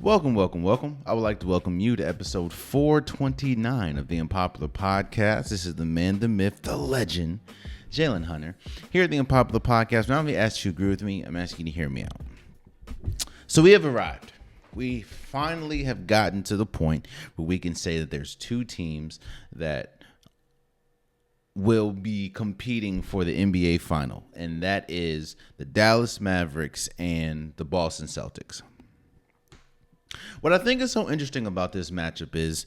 Welcome, welcome, welcome. I would like to welcome you to episode 429 of the Unpopular Podcast. This is the man, the myth, the legend, Jalen Hunter. Here at the Unpopular Podcast, not only ask you to agree with me, I'm asking you to hear me out. So we have arrived. We finally have gotten to the point where we can say that there's two teams that will be competing for the NBA final, and that is the Dallas Mavericks and the Boston Celtics. What I think is so interesting about this matchup is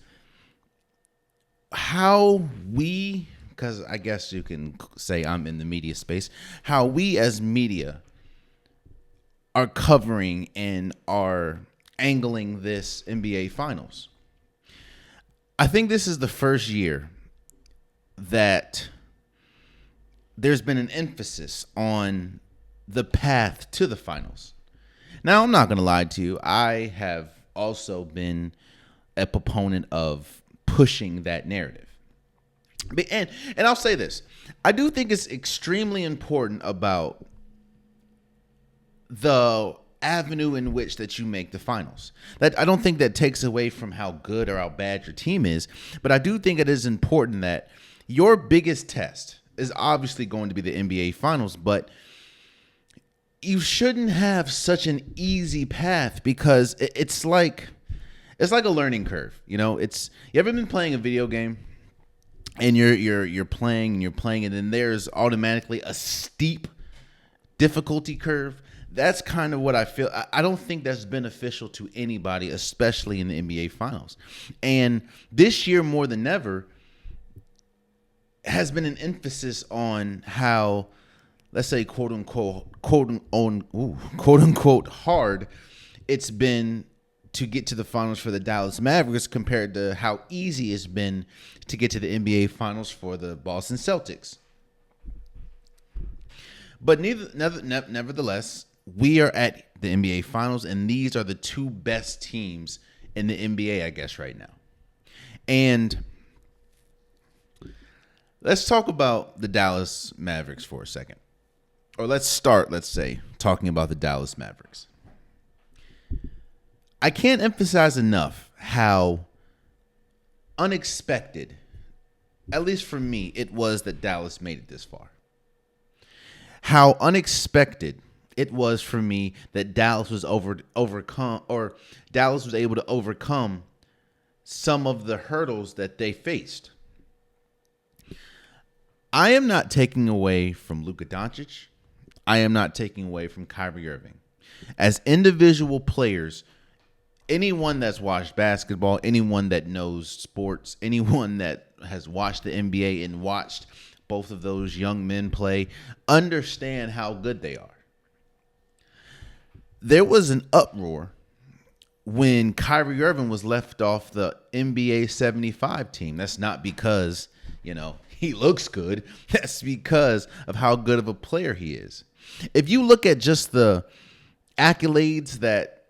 how we, because I guess you can say I'm in the media space, how we as media are covering and are angling this NBA finals. I think this is the first year that there's been an emphasis on the path to the finals. Now, I'm not going to lie to you. I have also been a proponent of pushing that narrative. And I'll say this. I do think it's extremely important about the avenue in which that you make the finals. That I don't think that takes away from how good or how bad your team is, but I do think it is important that your biggest test is obviously going to be the NBA finals, but you shouldn't have such an easy path because it's like a learning curve. You know, you ever been playing a video game and you're playing and then there's automatically a steep difficulty curve. That's kind of what I feel. I don't think that's beneficial to anybody, especially in the NBA finals. And this year more than ever has been an emphasis on how, let's say, quote unquote hard it's been to get to the finals for the Dallas Mavericks compared to how easy it's been to get to the NBA finals for the Boston Celtics. But nevertheless, we are at the NBA finals, and these are the two best teams in the NBA, I guess, right now. And let's talk about the Dallas Mavericks for a second. Or let's say, talking about the Dallas Mavericks. I can't emphasize enough how unexpected, at least for me, it was that Dallas made it this far. How unexpected it was for me that Dallas was able to overcome some of the hurdles that they faced. I am not taking away from Luka Doncic. I am not taking away from Kyrie Irving. As individual players, anyone that's watched basketball, anyone that knows sports, anyone that has watched the NBA and watched both of those young men play, understand how good they are. There was an uproar when Kyrie Irving was left off the NBA 75 team. That's not because, he looks good. That's because of how good of a player he is. If you look at just the accolades that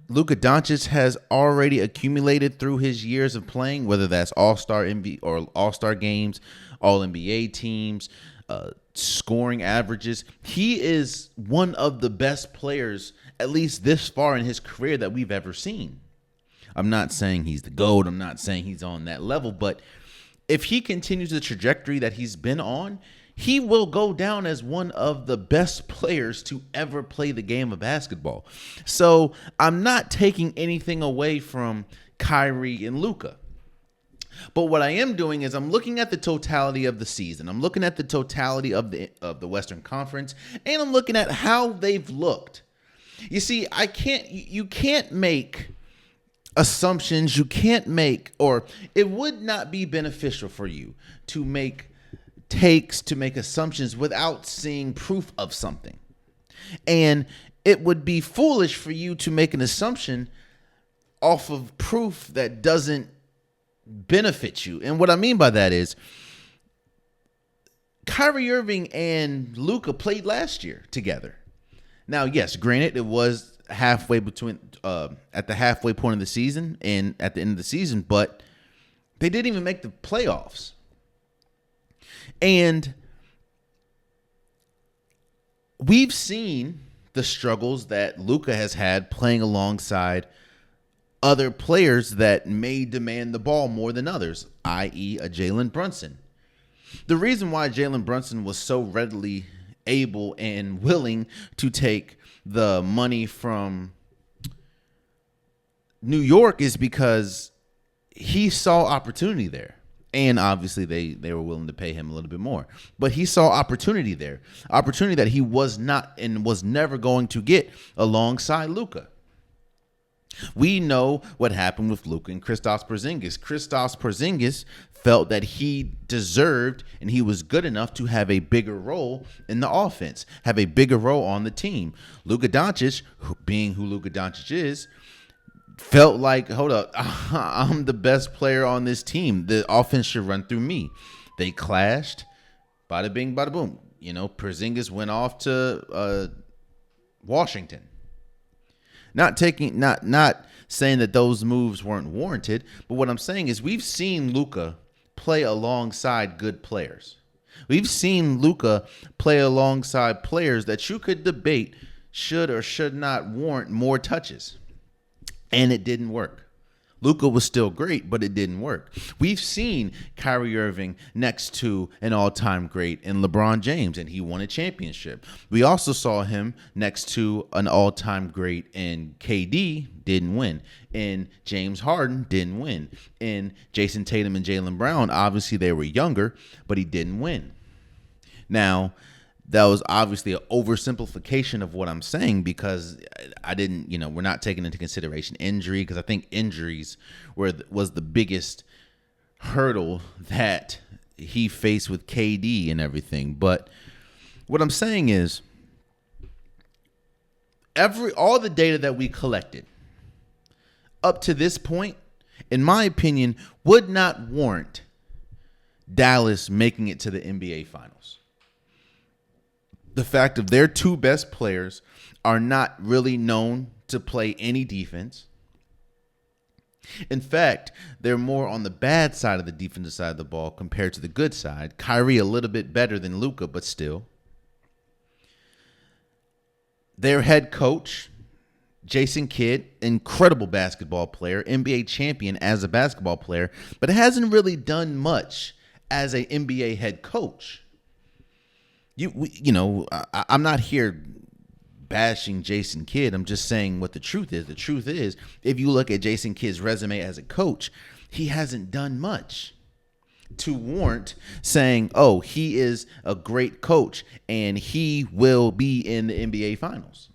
Luka Doncic has already accumulated through his years of playing, whether that's All-Star NBA or All-Star games, All-NBA teams, scoring averages, he is one of the best players, at least this far in his career, that we've ever seen. I'm not saying he's the GOAT. I'm not saying he's on that level, but if he continues the trajectory that he's been on, he will go down as one of the best players to ever play the game of basketball. So I'm not taking anything away from Kyrie and Luka. But what I am doing is I'm looking at the totality of the season. I'm looking at the totality of the Western Conference, and I'm looking at how they've looked. You see, you can't make assumptions. You can't make, or it would not be beneficial for you to make assumptions without seeing proof of something. And it would be foolish for you to make an assumption off of proof that doesn't benefit you. And what I mean by that is Kyrie Irving and Luka played last year together. Now, yes, granted, it was halfway between at the halfway point of the season and at the end of the season, but they didn't even make the playoffs. And we've seen the struggles that Luka has had playing alongside other players that may demand the ball more than others, i.e. a Jalen Brunson. The reason why Jalen Brunson was so readily able and willing to take the money from New York is because he saw opportunity there. And obviously they were willing to pay him a little bit more. But he saw opportunity there. Opportunity that he was not and was never going to get alongside Luka. We know what happened with Luka and Kristaps Porzingis. Kristaps Porzingis felt that he deserved and he was good enough to have a bigger role in the offense, have a bigger role on the team. Luka Doncic, being who Luka Doncic is, felt like, hold up, I'm the best player on this team. The offense should run through me. They clashed. Bada bing, bada boom. Porzingis went off to Washington. Not saying that those moves weren't warranted, but what I'm saying is we've seen Luka play alongside good players. We've seen Luka play alongside players that you could debate should or should not warrant more touches. And it didn't work. Luka was still great, but it didn't work. We've seen Kyrie Irving next to an all-time great in LeBron James, and he won a championship. We also saw him next to an all-time great in KD, didn't win. And James Harden didn't win. And Jason Tatum and Jaylen Brown, obviously they were younger, but he didn't win. Now, that was obviously an oversimplification of what I'm saying because I didn't, we're not taking into consideration injury because I think injuries was the biggest hurdle that he faced with KD and everything. But what I'm saying is all the data that we collected up to this point, in my opinion, would not warrant Dallas making it to the NBA Finals. The fact of their two best players are not really known to play any defense. In fact, they're more on the bad side of the defensive side of the ball compared to the good side. Kyrie a little bit better than Luka, but still. Their head coach, Jason Kidd, incredible basketball player, NBA champion as a basketball player, but hasn't really done much as an NBA head coach. I'm not here bashing Jason Kidd. I'm just saying what the truth is. The truth is, if you look at Jason Kidd's resume as a coach, he hasn't done much to warrant saying, oh, he is a great coach and he will be in the NBA Finals.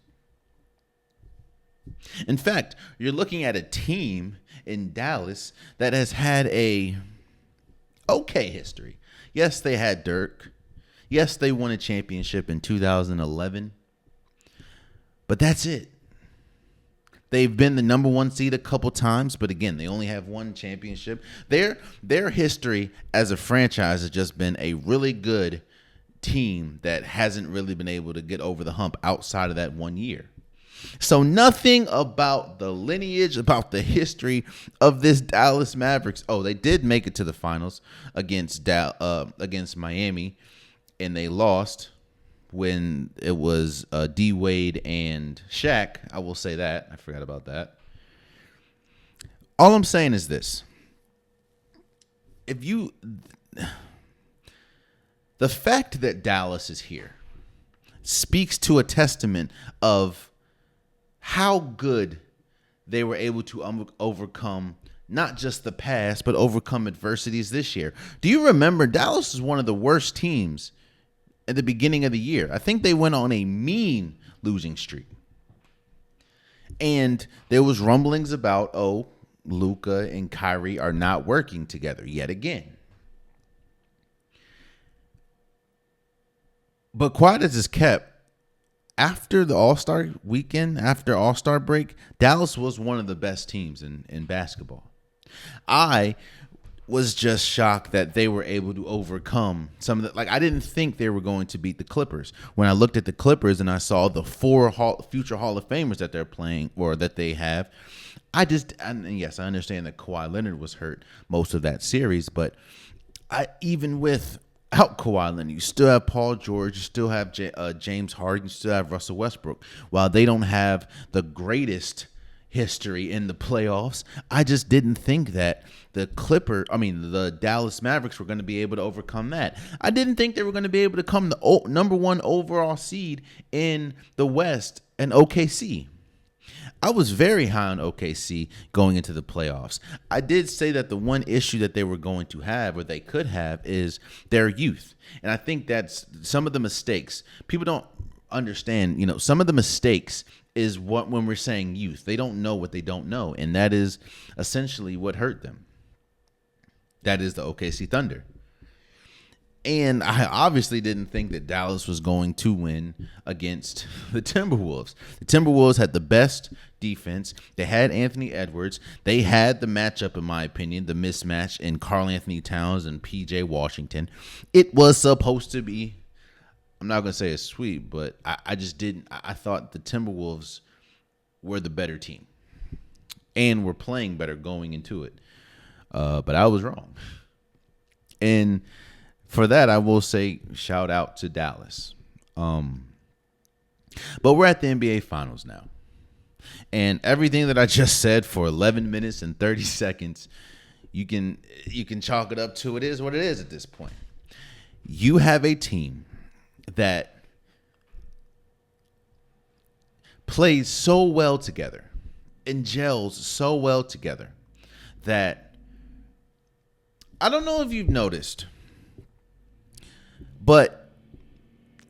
In fact, you're looking at a team in Dallas that has had a okay history. Yes, they had Dirk. Yes, they won a championship in 2011, but that's it. They've been the number one seed a couple times, but again, they only have one championship. Their history as a franchise has just been a really good team that hasn't really been able to get over the hump outside of that 1 year. So nothing about the lineage, about the history of this Dallas Mavericks. Oh, they did make it to the finals against Miami. And they lost when it was D Wade and Shaq. I will say that. I forgot about that. All I'm saying is this. The fact that Dallas is here speaks to a testament of how good they were able to overcome not just the past, but overcome adversities this year. Do you remember Dallas is one of the worst teams at the beginning of the year? I think they went on a mean losing streak. And there was rumblings about, Luka and Kyrie are not working together yet again. But quiet as is kept, after the All-Star weekend, after All-Star break, Dallas was one of the best teams in basketball. I was just shocked that they were able to overcome some of the, I didn't think they were going to beat the Clippers. When I looked at the Clippers and I saw the four future Hall of Famers that they're playing or that they have, and yes, I understand that Kawhi Leonard was hurt most of that series, but even without Kawhi Leonard, you still have Paul George, you still have James Harden, you still have Russell Westbrook. While they don't have the greatest, history in the playoffs. I just didn't think that the Dallas Mavericks were going to be able to overcome that. I didn't think they were going to be able to come the number one overall seed in the West and OKC. I was very high on OKC going into the playoffs. I did say that the one issue that they were going to have, or they could have, is their youth. And I think that's some of the mistakes. People don't understand, some of the mistakes is when we're saying youth. They don't know what they don't know. And that is essentially what hurt them. That is the OKC Thunder. And I obviously didn't think that Dallas was going to win against the Timberwolves. The Timberwolves had the best defense. They had Anthony Edwards. They had the matchup, in my opinion, the mismatch in Karl-Anthony Towns and P.J. Washington. It was supposed to be, I'm not going to say it's sweet, but I just didn't. I thought the Timberwolves were the better team and were playing better going into it. But I was wrong. And for that, I will say shout out to Dallas. But we're at the NBA Finals now. And everything that I just said for 11 minutes and 30 seconds, you can chalk it up to it is what it is at this point. You have a team that plays so well together and gels so well together that I don't know if you've noticed, but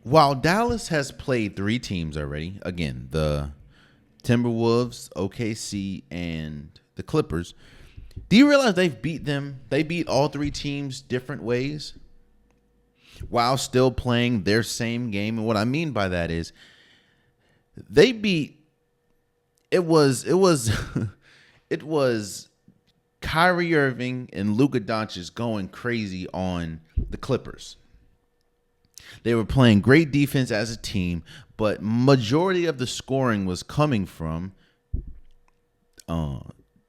while Dallas has played 3 teams already, again, the Timberwolves, OKC, and the Clippers, do you realize they've beat them? They beat all 3 teams different ways while still playing their same game. And what I mean by that is they beat, it was it was Kyrie Irving and Luka Doncic going crazy on the Clippers. They were playing great defense as a team, but majority of the scoring was coming from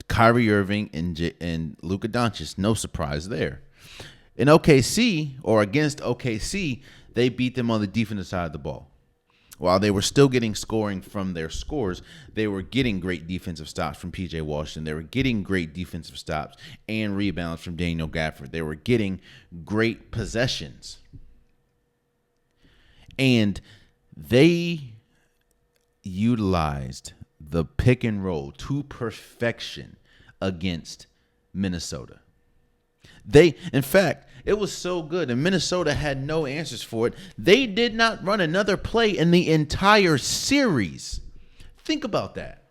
Kyrie Irving and Luka Doncic. No surprise there. In OKC, or against OKC, they beat them on the defensive side of the ball. While they were still getting scoring from their scores, they were getting great defensive stops from P.J. Washington. They were getting great defensive stops and rebounds from Daniel Gafford. They were getting great possessions. And they utilized the pick and roll to perfection against Minnesota. In fact, it was so good, and Minnesota had no answers for it. They did not run another play in the entire series. Think about that.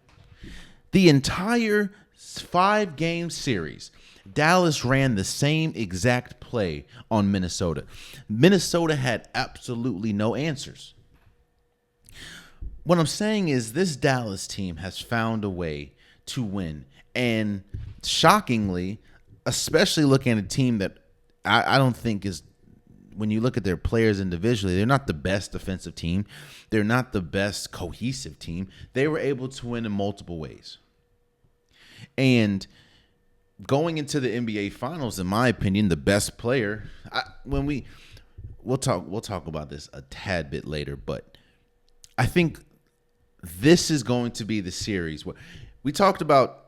The entire 5-game series, Dallas ran the same exact play on Minnesota. Minnesota had absolutely no answers. What I'm saying is this Dallas team has found a way to win. And shockingly, especially looking at a team that I don't think is, when you look at their players individually, they're not the best defensive team. They're not the best cohesive team. They were able to win in multiple ways. And going into the NBA Finals, in my opinion, the best player, we'll talk about this a tad bit later, but I think this is going to be the series where we talked about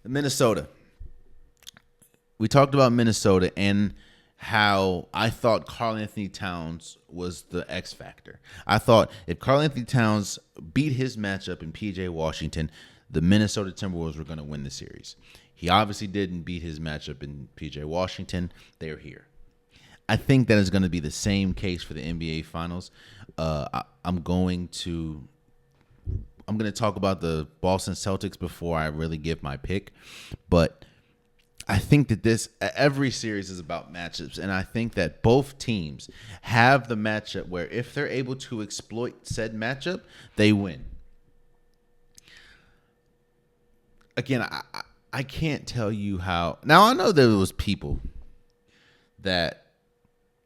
Minnesota. We talked about Minnesota and how I thought Karl-Anthony Towns was the X factor. I thought if Karl-Anthony Towns beat his matchup in P.J. Washington, the Minnesota Timberwolves were going to win the series. He obviously didn't beat his matchup in P.J. Washington. They're here. I think that is going to be the same case for the NBA Finals. I'm going to talk about the Boston Celtics before I really give my pick, but I think that every series is about matchups, and I think that both teams have the matchup where if they're able to exploit said matchup, they win. Again, I can't tell you how. Now, I know there was people that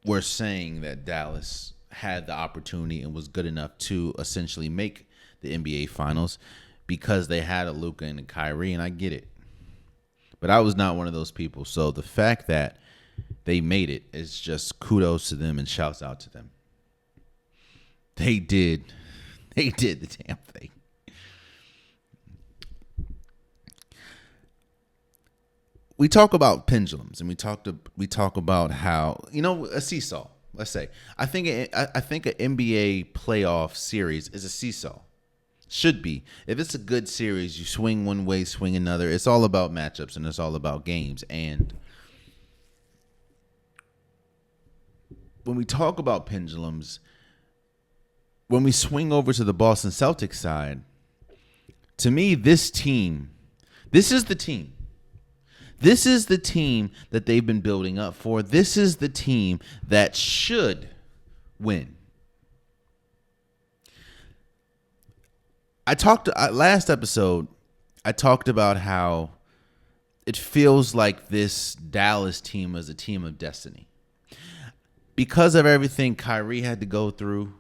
were saying that Dallas had the opportunity and was good enough to essentially make the NBA Finals because they had a Luka and a Kyrie, and I get it. But I was not one of those people. So the fact that they made it is just kudos to them and shouts out to them. They did the damn thing. we talk about pendulums, and we talk about how, a seesaw. Let's say I think an NBA playoff series is a seesaw. Should be. If it's a good series, you swing one way, swing another. It's all about matchups and it's all about games. And when we talk about pendulums, when we swing over to the Boston Celtics side, to me, this is the team. This is the team that they've been building up for. This is the team that should win. Last episode, I talked about how it feels like this Dallas team is a team of destiny. Because of everything Kyrie had to go through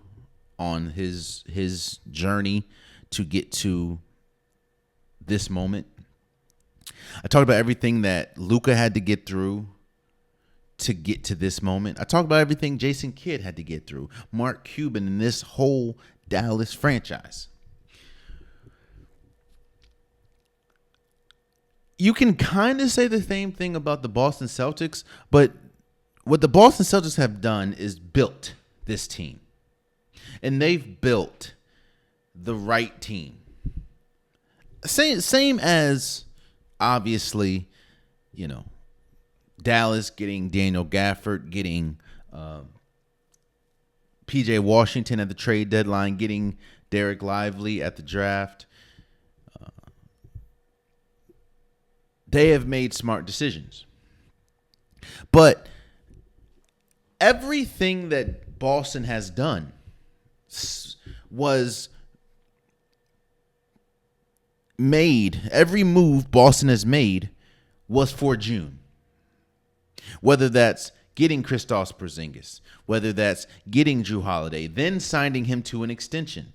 on his journey to get to this moment. I talked about everything that Luka had to get through to get to this moment. I talked about everything Jason Kidd had to get through, Mark Cuban, and this whole Dallas franchise. You can kind of say the same thing about the Boston Celtics, but what the Boston Celtics have done is built this team. And they've built the right team. Same as, obviously, Dallas getting Daniel Gafford, getting P.J. Washington at the trade deadline, getting Derek Lively at the draft. They have made smart decisions. But everything that Boston has done was made, every move Boston has made was for June. Whether that's getting Kristaps Porzingis, whether that's getting Jrue Holiday, then signing him to an extension.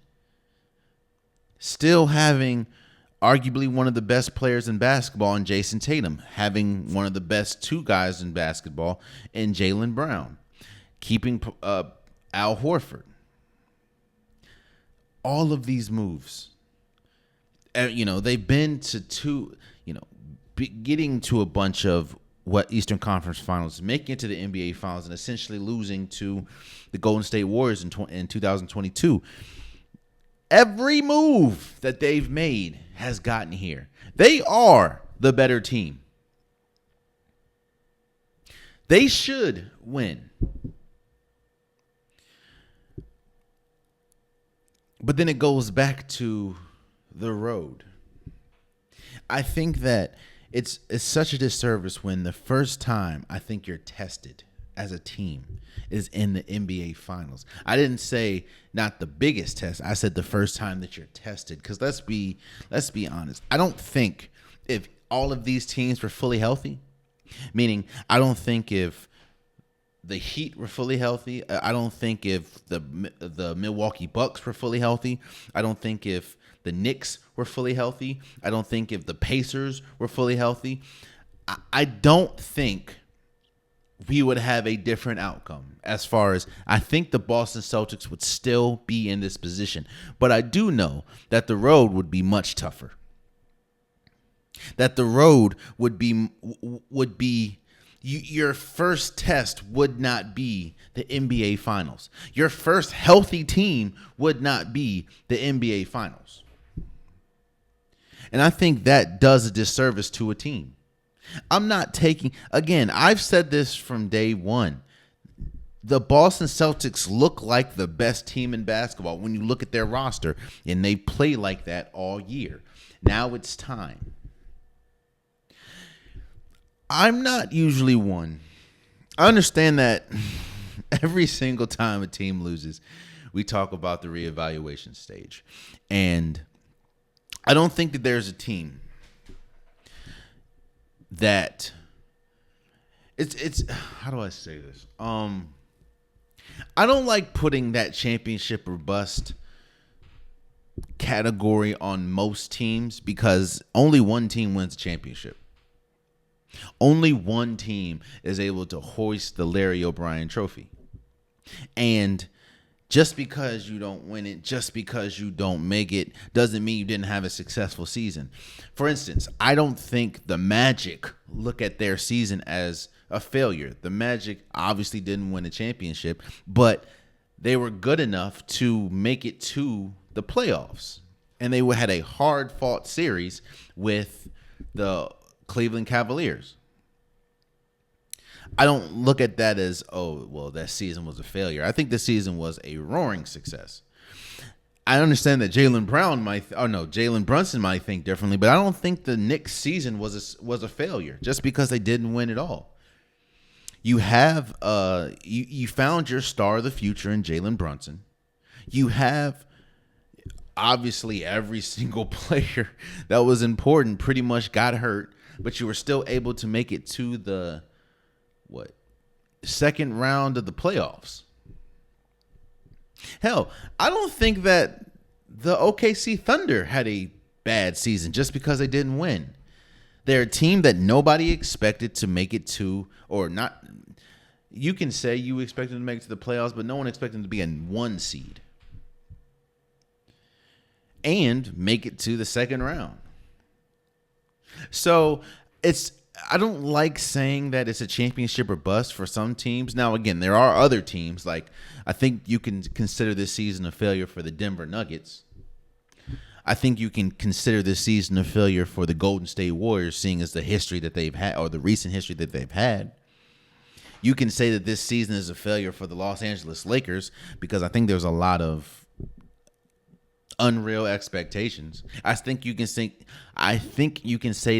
Still having arguably one of the best players in basketball in Jason Tatum, having one of the best two guys in basketball in Jaylen Brown, keeping Al Horford. All of these moves, they've been to getting to a bunch of Eastern Conference Finals, making it to the NBA Finals, and essentially losing to the Golden State Warriors in 2022. Every move that they've made has gotten here. They are the better team. They should win. But then it goes back to the road. I think that it's such a disservice when the first time I think you're tested as a team is in the NBA Finals. I didn't say not the biggest test. I said the first time that you're tested. Because let's be honest. I don't think if all of these teams were fully healthy, meaning I don't think if the Heat were fully healthy, I don't think if the Milwaukee Bucks were fully healthy, I don't think if the Knicks were fully healthy, I don't think if the Pacers were fully healthy, I don't think we would have a different outcome. As far as I think the Boston Celtics would still be in this position. But I do know that the road would be much tougher. That the road would be your first test would not be the NBA Finals. Your first healthy team would not be the NBA Finals. And I think that does a disservice to a team. I'm not taking, again, I've said this from day one. The Boston Celtics look like the best team in basketball when you look at their roster, and they play like that all year. Now it's time. I'm not usually one. I understand that every single time a team loses, we talk about the reevaluation stage. And I don't think that there's a team that it's how do I say this? I don't like putting that championship or bust category on most teams because only one team wins a championship. Only one team is able to hoist the Larry O'Brien trophy. And just because you don't win it, just because you don't make it, doesn't mean you didn't have a successful season. For instance, I don't think the Magic look at their season as a failure. The Magic obviously didn't win a championship, but they were good enough to make it to the playoffs. And they had a hard-fought series with the Cleveland Cavaliers. I don't look at that as, oh, well, that season was a failure. I think the season was a roaring success. I understand that Jalen Brunson might think differently, but I don't think the Knicks season was a failure just because they didn't win it all. You have you found your star of the future in Jalen Brunson. You have obviously every single player that was important pretty much got hurt, but you were still able to make it to the second round of the playoffs. Hell, I don't think that the OKC Thunder had a bad season just because they didn't win. They're a team that nobody expected to make it to, or not. You can say you expected them to make it to the playoffs, but no one expected them to be a 1 seed and make it to the second round. So I don't like saying that it's a championship or bust for some teams. Now, again, there are other teams. Like, I think you can consider this season a failure for the Denver Nuggets. I think you can consider this season a failure for the Golden State Warriors, seeing as the history that they've had, or the recent history that they've had. You can say that this season is a failure for the Los Angeles Lakers because I think there's a lot of unreal expectations. I think you can say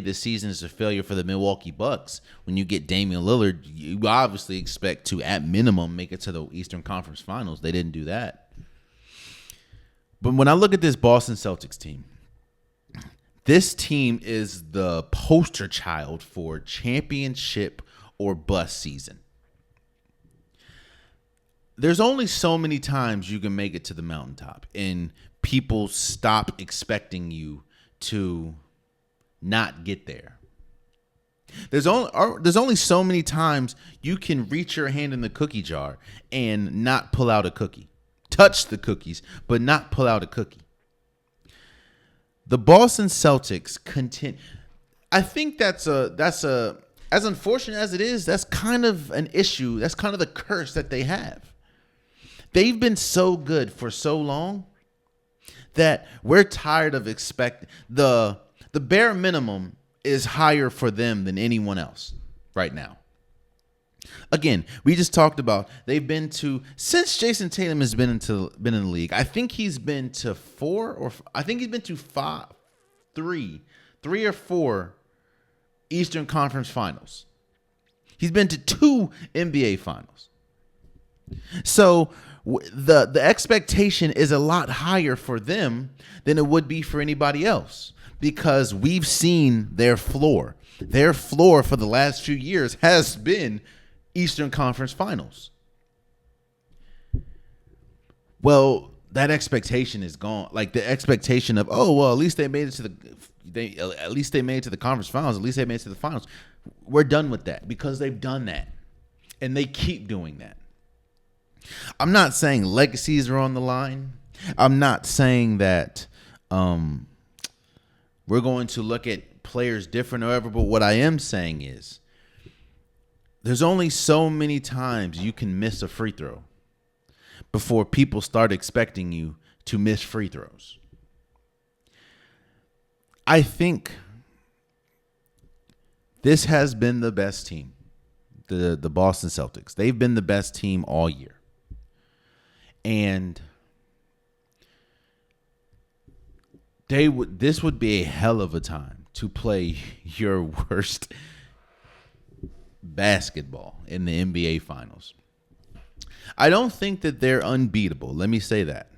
this season is a failure for the Milwaukee Bucks. When you get Damian Lillard, you obviously expect to, at minimum, make it to the Eastern Conference Finals. They didn't do that. But when I look at this Boston Celtics team, this team is the poster child for championship or bust season. There's only so many times you can make it to the mountaintop, and people stop expecting you to not get there. There's only so many times you can reach your hand in the cookie jar and not pull out a cookie. Touch the cookies, but not pull out a cookie. The Boston Celtics continue. I think that's a as unfortunate as it is, that's kind of an issue. That's kind of the curse that they have. They've been so good for so long that we're tired of expecting the bare minimum is higher for them than anyone else right now. Again, we just talked about they've been to, since Jason Tatum has been in the league. I think he's been to three or four Eastern Conference Finals. He's been to 2 NBA Finals. So the expectation is a lot higher for them than it would be for anybody else because we've seen their floor. Their floor for the last few years has been Eastern Conference Finals. Well, that expectation is gone. Like the expectation of, oh well, at least they made it to the conference finals. At least they made it to the finals. We're done with that because they've done that, and they keep doing that. I'm not saying legacies are on the line. I'm not saying that we're going to look at players different or whatever. But what I am saying is, there's only so many times you can miss a free throw before people start expecting you to miss free throws. I think this has been the best team, the Boston Celtics. They've been the best team all year. And this would be a hell of a time to play your worst basketball in the NBA Finals. I don't think that they're unbeatable. Let me say that.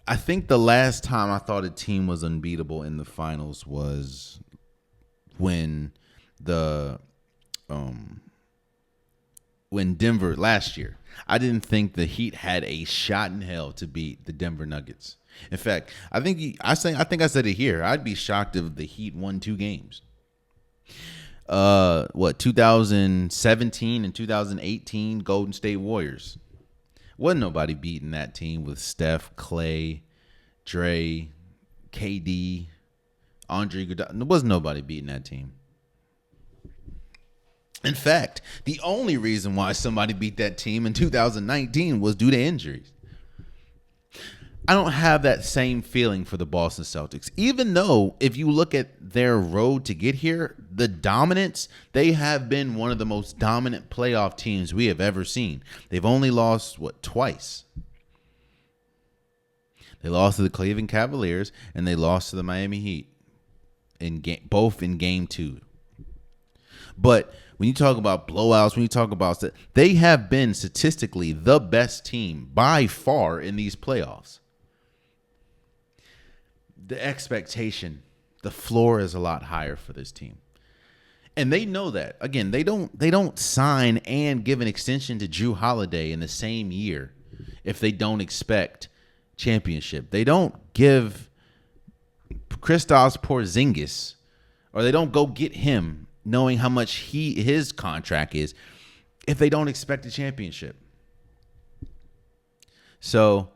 I think the last time I thought a team was unbeatable in the finals was when Denver last year. I didn't think the Heat had a shot in hell to beat the Denver Nuggets. In fact, I think I said it here. I'd be shocked if the Heat won 2 games. 2017 and 2018 Golden State Warriors. Wasn't nobody beating that team with Steph, Clay, Dre, KD, Andre Iguodala. There wasn't nobody beating that team. In fact, the only reason why somebody beat that team in 2019 was due to injuries. I don't have that same feeling for the Boston Celtics, even though if you look at their road to get here, the dominance, they have been one of the most dominant playoff teams we have ever seen. They've only lost, twice? They lost to the Cleveland Cavaliers and they lost to the Miami Heat, both in game 2. But when you talk about blowouts, when you talk about that, they have been statistically the best team by far in these playoffs. The expectation, the floor is a lot higher for this team. And they know that. Again, they don't sign and give an extension to Jrue Holiday in the same year if they don't expect championship. They don't give Kristaps Porzingis, or they don't go get him knowing how much his contract is if they don't expect a championship. So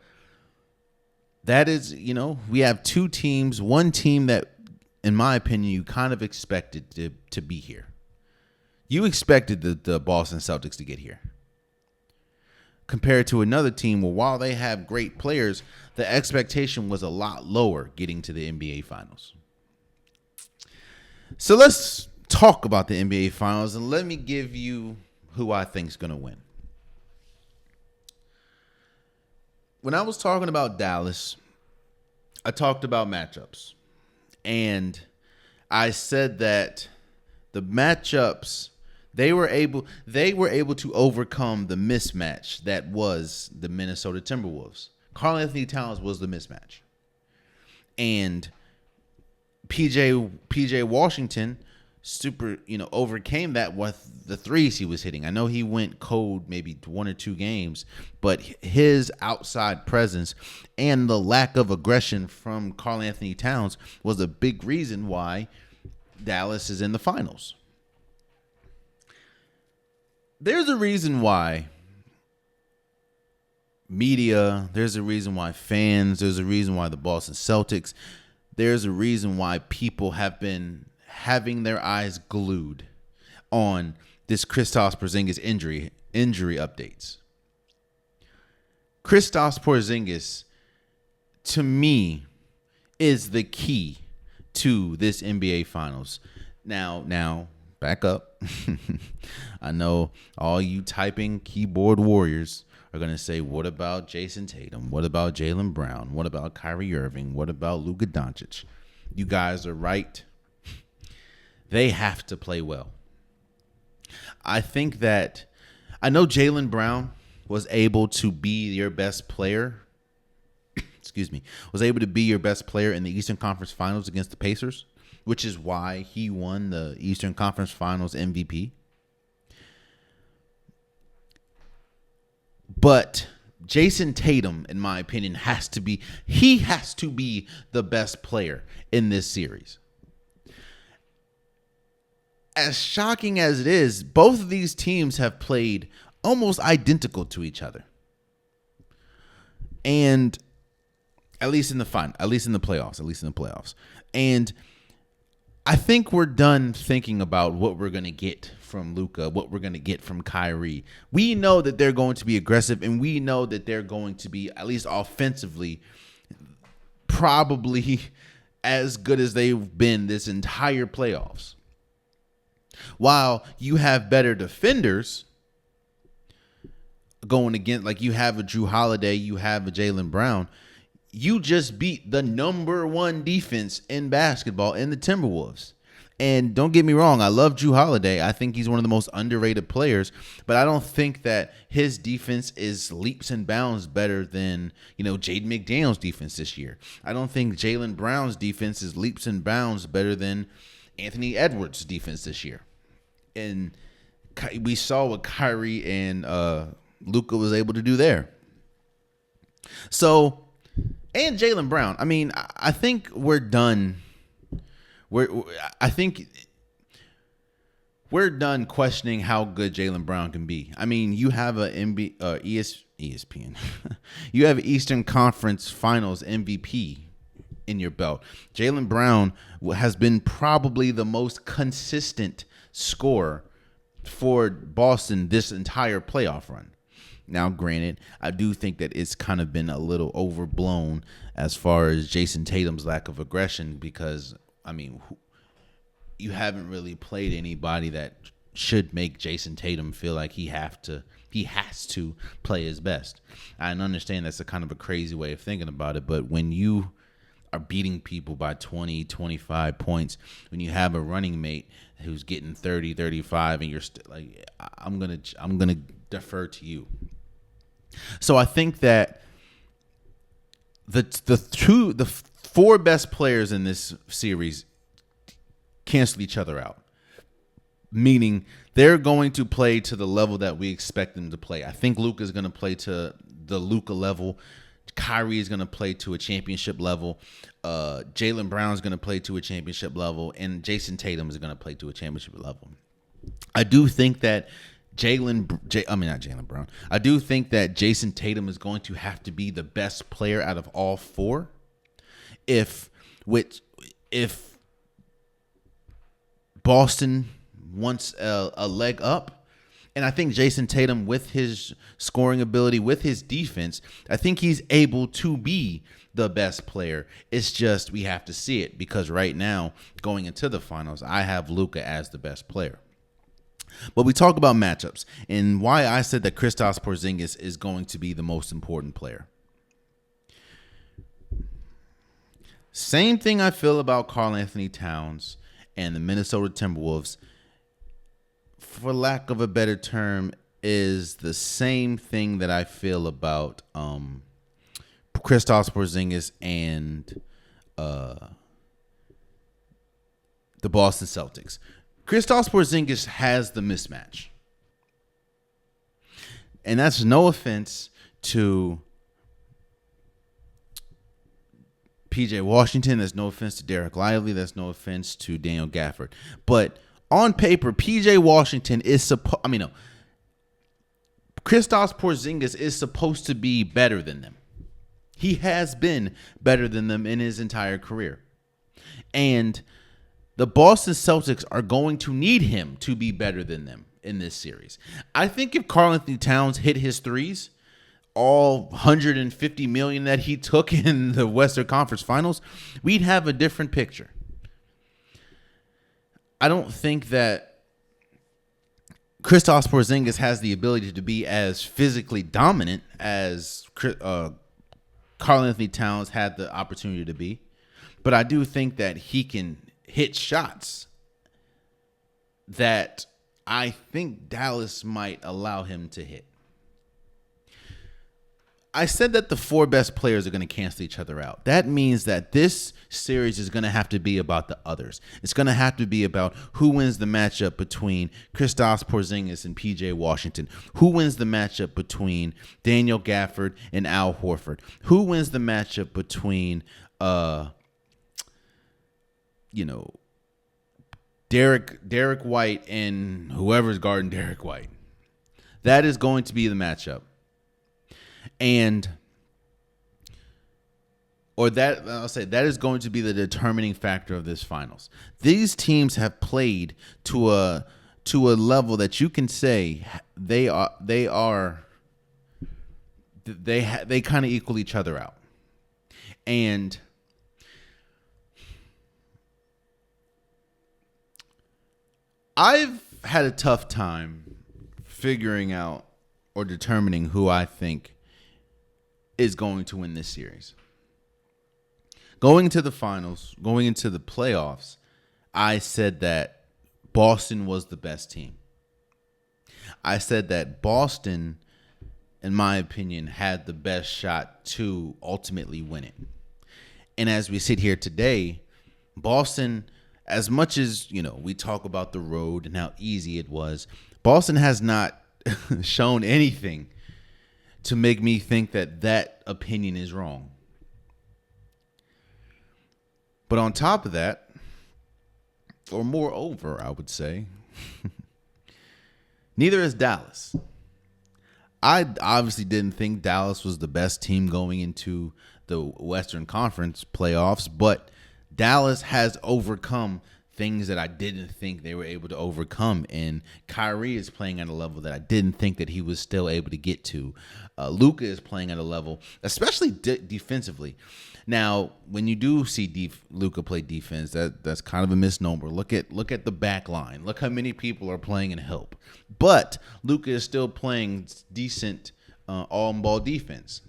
that is, we have two teams, one team that, in my opinion, you kind of expected to be here. You expected the Boston Celtics to get here. Compared to another team where, while they have great players, the expectation was a lot lower getting to the NBA Finals. So let's talk about the NBA Finals, and let me give you who I think is going to win. When I was talking about Dallas, I talked about matchups. And I said that the matchups, they were able to overcome the mismatch that was the Minnesota Timberwolves. Karl-Anthony Towns was the mismatch. And PJ Washington overcame that with the threes he was hitting. I know he went cold maybe 1 or 2 games, but his outside presence and the lack of aggression from Karl-Anthony Towns was a big reason why Dallas is in the finals. There's a reason why media, there's a reason why fans, there's a reason why the Boston Celtics, there's a reason why people have been having their eyes glued on this Kristaps Porzingis injury updates. Kristaps Porzingis, to me, is the key to this NBA Finals. Now, back up. I know all you typing keyboard warriors are going to say, what about Jason Tatum? What about Jaylen Brown? What about Kyrie Irving? What about Luka Doncic? You guys are right. They have to play well. I think that, I know Jaylen Brown was able to be your best player. Was able to be your best player in the Eastern Conference Finals against the Pacers, which is why he won the Eastern Conference Finals MVP. But Jason Tatum, in my opinion, has to be the best player in this series. As shocking as it is, both of these teams have played almost identical to each other. And at least in the playoffs. And I think we're done thinking about what we're going to get from Luka, what we're going to get from Kyrie. We know that they're going to be aggressive, and we know that they're going to be, at least offensively, probably as good as they've been this entire playoffs. While you have better defenders going against, like you have a Jrue Holiday, you have a Jaylen Brown, you just beat the number 1 defense in basketball in the Timberwolves. And don't get me wrong, I love Jrue Holiday. I think he's one of the most underrated players, but I don't think that his defense is leaps and bounds better than, Jaden McDaniels' defense this year. I don't think Jaylen Brown's defense is leaps and bounds better than Anthony Edwards' defense this year. And we saw what Kyrie and Luka was able to do there. So, and Jaylen Brown. I mean, I think we're done. I think we're done questioning how good Jaylen Brown can be. I mean, you have a ESPN. You have Eastern Conference Finals MVP in your belt. Jaylen Brown has been probably the most consistent scorer for Boston this entire playoff run. Now, granted, I do think that it's kind of been a little overblown as far as Jason Tatum's lack of aggression because, I mean, you haven't really played anybody that should make Jason Tatum feel like he has to play his best. I understand that's a kind of a crazy way of thinking about it, but when you are beating people by 20, 25 points, when you have a running mate who's getting 30, 35, and you're like, I'm gonna defer to you. So I think that the four best players in this series cancel each other out, meaning they're going to play to the level that we expect them to play. I think Luka is going to play to the Luka level. Kyrie is going to play to a championship level. Jaylen Brown is going to play to a championship level, and Jason Tatum is going to play to a championship level. I do think that I do think that Jason Tatum is going to have to be the best player out of all four. If Boston wants a leg up, and I think Jason Tatum, with his scoring ability, with his defense, I think he's able to be the best player. It's just we have to see it because right now, going into the finals, I have Luka as the best player. But we talk about matchups and why I said that Kristaps Porzingis is going to be the most important player. Same thing I feel about Karl-Anthony Towns and the Minnesota Timberwolves, for lack of a better term, is the same thing that I feel about Kristaps Porzingis and the Boston Celtics. Kristaps Porzingis has the mismatch. And that's no offense to PJ Washington. That's no offense to Derek Lively. That's no offense to Daniel Gafford. But on paper, PJ Washington is Kristaps Porzingis is supposed to be better than them. He has been better than them in his entire career. And the Boston Celtics are going to need him to be better than them in this series. I think if Karl-Anthony Towns hit his threes, all 150 million that he took in the Western Conference Finals, we'd have a different picture. I don't think that Kristaps Porzingis has the ability to be as physically dominant as Karl-Anthony Towns had the opportunity to be, but I do think that he can hit shots that I think Dallas might allow him to hit. I said that the four best players are going to cancel each other out. That means that this series is going to have to be about the others. It's going to have to be about who wins the matchup between Kristaps Porzingis and PJ Washington. Who wins the matchup between Daniel Gafford and Al Horford? Who wins the matchup between Derek White and whoever's guarding Derek White. That is going to be the matchup. That is going to be the determining factor of this finals. These teams have played to a level that you can say they kind of equal each other out. And I've had a tough time figuring out or determining who I think is going to win this series. Going into the finals, going into the playoffs, I said that Boston was the best team. I said that Boston, in my opinion, had the best shot to ultimately win it. And as we sit here today, Boston, as much as, we talk about the road and how easy it was, Boston has not shown anything to make me think that opinion is wrong. But on top of that, or moreover, I would say, neither is Dallas. I obviously didn't think Dallas was the best team going into the Western Conference playoffs, but Dallas has overcome things that I didn't think they were able to overcome. And Kyrie is playing at a level that I didn't think that he was still able to get to. Luka is playing at a level, especially defensively. Now, when you do see Luka play defense, that's kind of a misnomer. Look at the back line. Look how many people are playing in help. But Luka is still playing decent on-ball defense.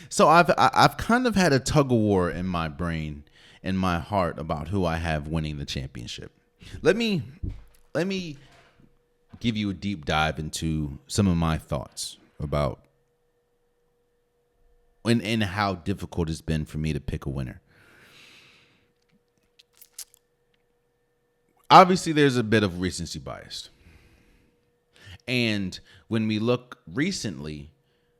So I've kind of had a tug of war in my brain, in my heart, about who I have winning the championship. Let me give you a deep dive into some of my thoughts about and how difficult it's been for me to pick a winner. Obviously, there's a bit of recency bias. And when we look recently,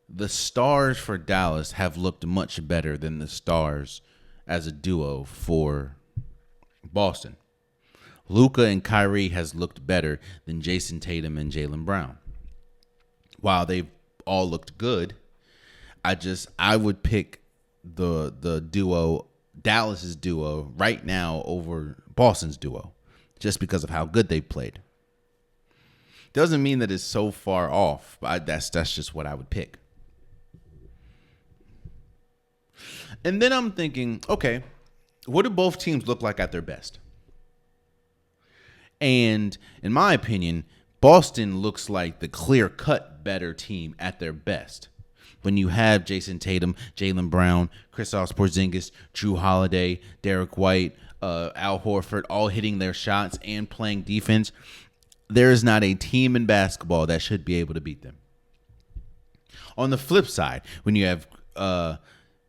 the stars for Dallas have looked much better than the stars as a duo for Boston. Luka and Kyrie has looked better than Jason Tatum and Jaylen Brown. While they've all looked good, I would pick the duo, Dallas's duo, right now over Boston's duo, just because of how good they played. Doesn't mean that it's so far off, but that's just what I would pick. And then I'm thinking, okay, what do both teams look like at their best? And in my opinion, Boston looks like the clear-cut better team at their best. When you have Jason Tatum, Jaylen Brown, Kristaps Porzingis, Jrue Holiday, Derek White, Al Horford, all hitting their shots and playing defense, there is not a team in basketball that should be able to beat them. On the flip side, when you have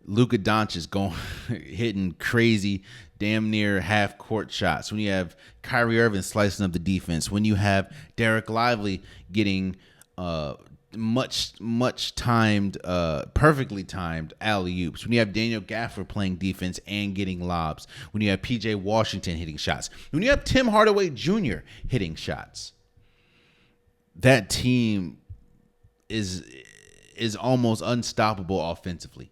Luka Doncic hitting crazy, damn near half-court shots, when you have Kyrie Irving slicing up the defense, when you have Derek Lively getting much timed, perfectly timed alley-oops, when you have Daniel Gafford playing defense and getting lobs, when you have PJ Washington hitting shots, when you have Tim Hardaway Jr. hitting shots, that team is almost unstoppable offensively.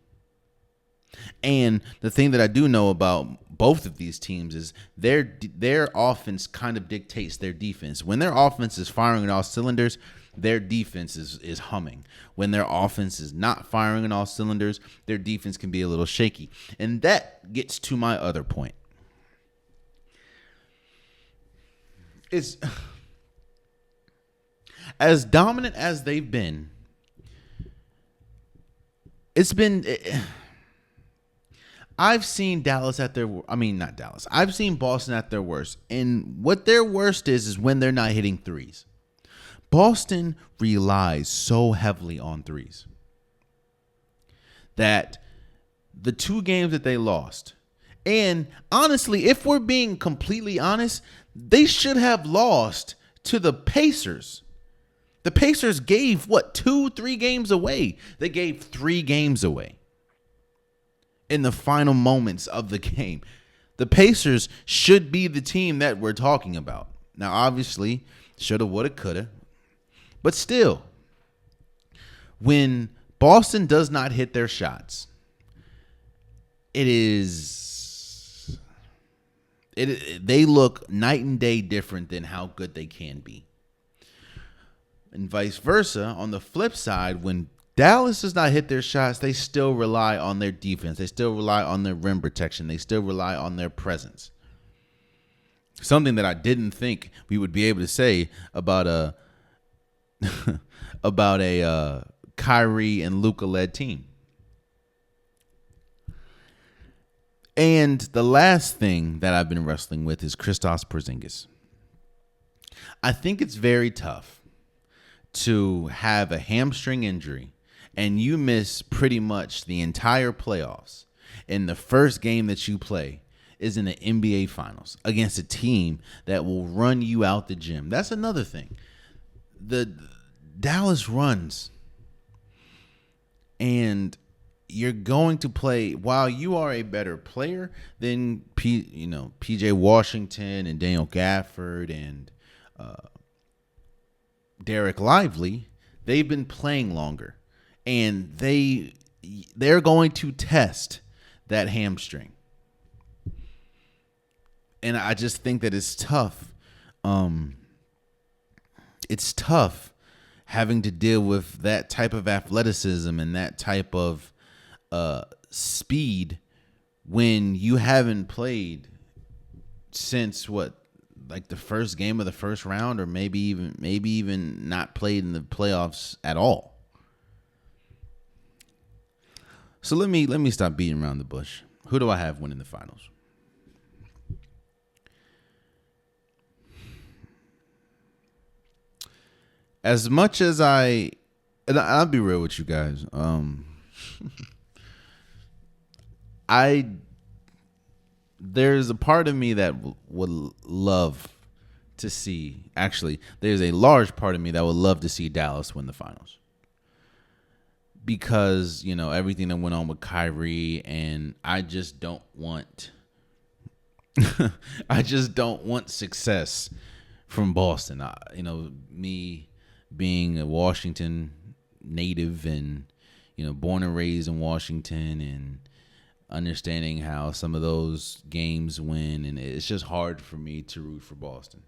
And the thing that I do know about both of these teams is their offense kind of dictates their defense. When their offense is firing on all cylinders, their defense is humming. When their offense is not firing on all cylinders, their defense can be a little shaky. And that gets to my other point. It's as dominant as they've been. I've seen Dallas at their, not Dallas. I've seen Boston at their worst. And what their worst is when they're not hitting threes. Boston relies so heavily on threes that the two games that they lost, and honestly, if we're being completely honest, they should have lost to the Pacers. The Pacers gave, 2-3 games away? They gave 3 games away in the final moments of the game. The Pacers should be the team that we're talking about. Now, obviously, shoulda, woulda, coulda. But still, when Boston does not hit their shots, they look night and day different than how good they can be. And vice versa, on the flip side, when Dallas does not hit their shots, they still rely on their defense. They still rely on their rim protection. They still rely on their presence. Something that I didn't think we would be able to say about a Kyrie and Luka-led team. And the last thing that I've been wrestling with is Kristaps Porzingis. I think it's very tough to have a hamstring injury and you miss pretty much the entire playoffs, and the first game that you play is in the NBA Finals against a team that will run you out the gym. That's another thing. The Dallas runs, and you're going to play, while you are a better player than PJ Washington and Daniel Gafford and Derek Lively, they've been playing longer, and they're going to test that hamstring. And I just think that it's tough. It's tough having to deal with that type of athleticism and that type of speed when you haven't played since like the first game of the first round, or maybe even not played in the playoffs at all. So let me stop beating around the bush. Who do I have winning the finals? As much as and I'll be real with you guys. There's a part of me that would love to see. Actually, there's a large part of me that would love to see Dallas win the finals, because everything that went on with Kyrie, and I just don't want. I just don't want success from Boston. Me being a Washington native and born and raised in Washington, and understanding how some of those games win, and it's just hard for me to root for Boston.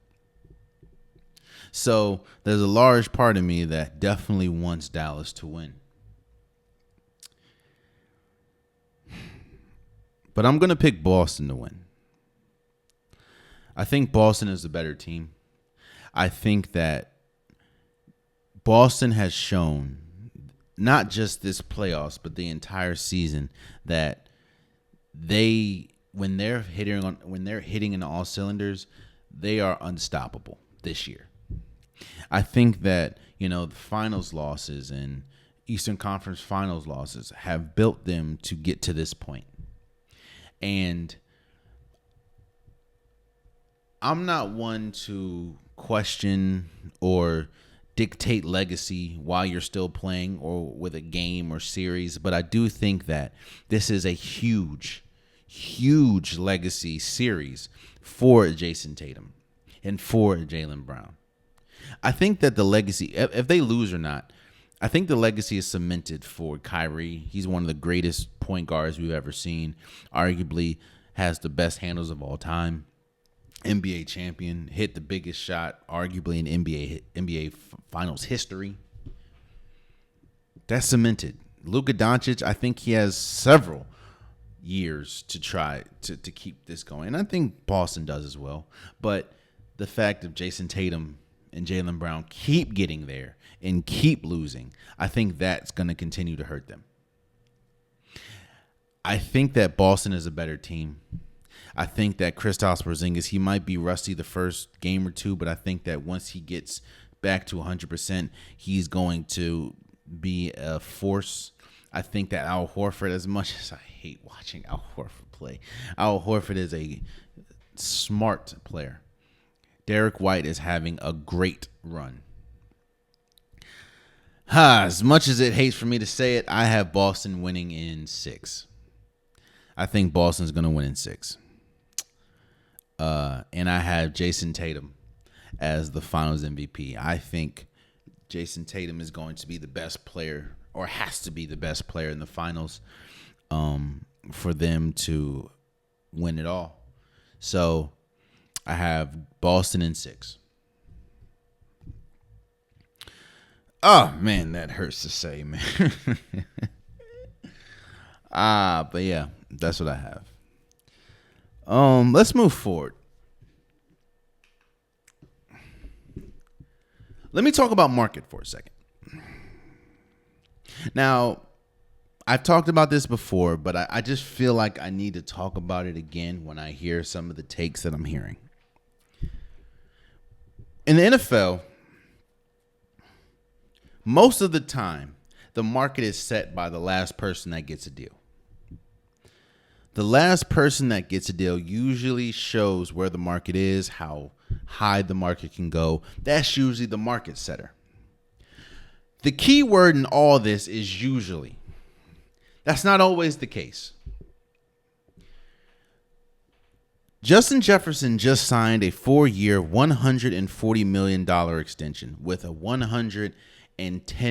So there's a large part of me that definitely wants Dallas to win. But I'm going to pick Boston to win. I think Boston is the better team. I think that Boston has shown, not just this playoffs, but the entire season, that when they're hitting in all cylinders, they are unstoppable this year. I think that the finals losses and Eastern Conference Finals losses have built them to get to this point. And I'm not one to question or dictate legacy while you're still playing or with a game or series, but I do think that this is a huge legacy series for Jason Tatum and for Jaylen Brown. I think that the legacy, if they lose or not, I think the legacy is cemented for Kyrie. He's one of the greatest point guards we've ever seen. Arguably has the best handles of all time. NBA champion, hit the biggest shot arguably in NBA Finals history. That's cemented. Luka Doncic, I think he has several years to try to keep this going. And I think Boston does as well. But the fact of Jason Tatum and Jaylen Brown keep getting there and keep losing, I think that's going to continue to hurt them. I think that Boston is a better team. I think that Kristaps Porzingis, he might be rusty the first game or two, but I think that once he gets back to 100%, he's going to be a force. I think that Al Horford, as much as I hate watching Al Horford play, Al Horford is a smart player. Derek White is having a great run. As much as it hates for me to say it, I have Boston winning in 6. I think Boston's going to win in 6. And I have Jason Tatum as the Finals MVP. I think Jason Tatum is going to be the best player, or has to be the best player in the Finals, for them to win it all. So I have Boston in 6. Oh, man, that hurts to say, man. But yeah, that's what I have. Let's move forward. Let me talk about market for a second. Now, I've talked about this before, but I just feel like I need to talk about it again when I hear some of the takes that I'm hearing. In the NFL, most of the time, the market is set by the last person that gets a deal. The last person that gets a deal usually shows where the market is, how high the market can go. That's usually the market setter. The key word in all this is usually. That's not always the case. Justin Jefferson just signed a 4-year, $140 million extension with a $110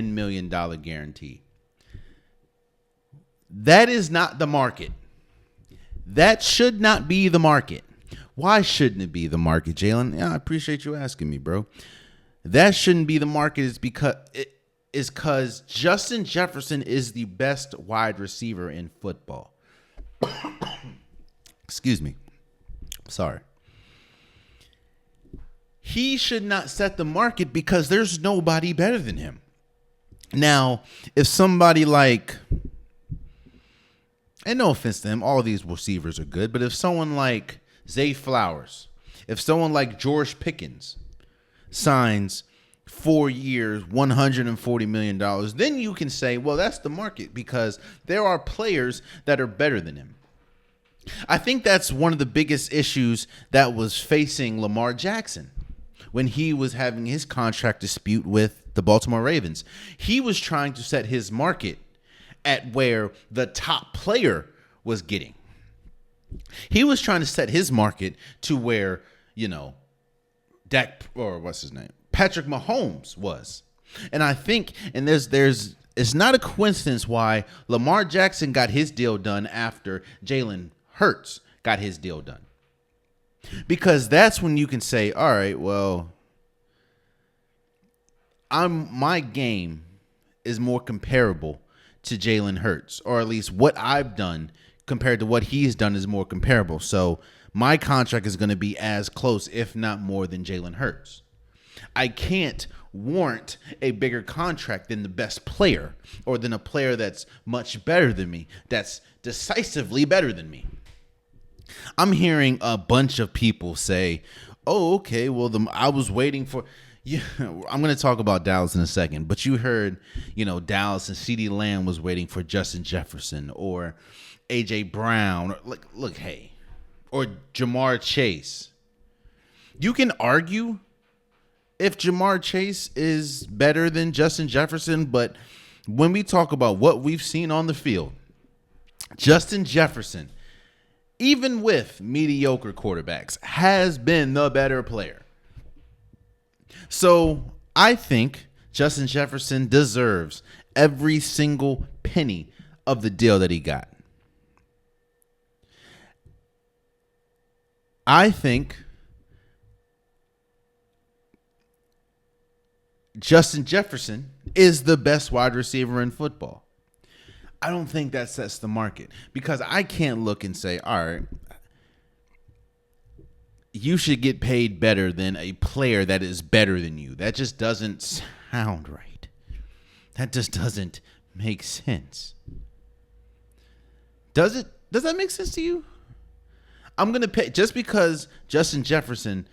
million guarantee. That is not the market. That should not be the market. Why shouldn't it be the market, Jalen? Yeah, I appreciate you asking me, bro. That shouldn't be the market is because Justin Jefferson is the best wide receiver in football. Excuse me. Sorry. He should not set the market because there's nobody better than him. Now, if somebody like, and no offense to him, all of these receivers are good, but if someone like Zay Flowers, if someone like George Pickens signs 4 years, $140 million, then you can say, well, that's the market because there are players that are better than him. I think that's one of the biggest issues that was facing Lamar Jackson when he was having his contract dispute with the Baltimore Ravens. He was trying to set his market at where the top player was getting. He was trying to set his market to where, Patrick Mahomes was. And I think, and it's not a coincidence why Lamar Jackson got his deal done after Jalen Hurts got his deal done. Because that's when you can say, all right, well, my game is more comparable to Jalen Hurts, or at least what I've done compared to what he's done is more comparable. So my contract is going to be as close, if not more, than Jalen Hurts. I can't warrant a bigger contract than the best player or than a player that's much better than me, that's decisively better than me. I'm hearing a bunch of people say, oh, okay, well, I was waiting for... Yeah, I'm going to talk about Dallas in a second, but you heard, Dallas and Ceedee Lamb was waiting for Justin Jefferson or A.J. Brown. Or, look, hey, or Jamar Chase. You can argue if Jamar Chase is better than Justin Jefferson, but when we talk about what we've seen on the field, Justin Jefferson, even with mediocre quarterbacks, has been the better player. So I think Justin Jefferson deserves every single penny of the deal that he got. I think Justin Jefferson is the best wide receiver in football. I don't think that sets the market because I can't look and say, all right, you should get paid better than a player that is better than you. That just doesn't sound right. That just doesn't make sense. Does it? Does that make sense to you? I'm going to pay just because Justin Jefferson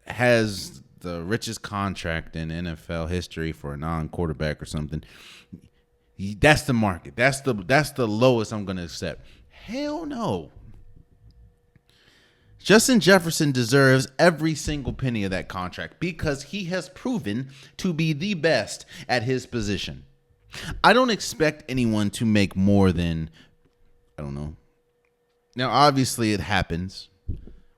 has the richest contract in NFL history for a non-quarterback or something. That's the market. That's the lowest I'm going to accept. Hell no. Justin Jefferson deserves every single penny of that contract because he has proven to be the best at his position. I don't expect anyone to make more than, I don't know. Now, obviously, it happens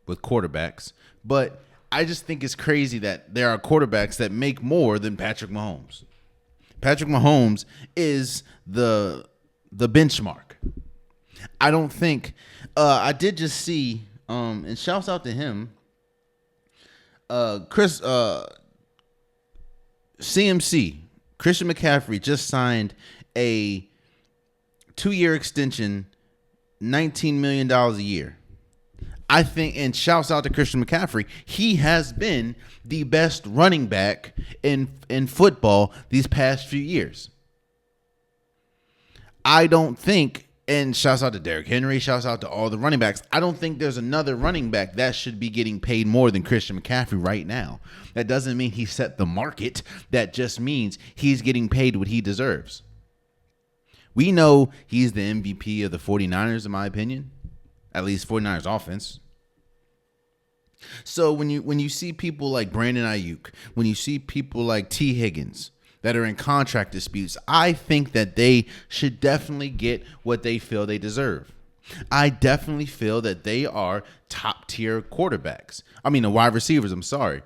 with quarterbacks, but I just think it's crazy that there are quarterbacks that make more than Patrick Mahomes. Patrick Mahomes is the benchmark. I don't think I did just see and shouts out to him. CMC, Christian McCaffrey just signed a 2-year extension, $19 million a year. I think, and shouts out to Christian McCaffrey, he has been the best running back in football these past few years. I don't think, and shouts out to Derrick Henry, shouts out to all the running backs. I don't think there's another running back that should be getting paid more than Christian McCaffrey right now. That doesn't mean he set the market. That just means he's getting paid what he deserves. We know he's the MVP of the 49ers, in my opinion. At least 49ers offense. So when you see people like Brandon Ayuk, when you see people like T. Higgins that are in contract disputes, I think that they should definitely get what they feel they deserve. I definitely feel that they are top tier quarterbacks. I mean, the wide receivers, I'm sorry.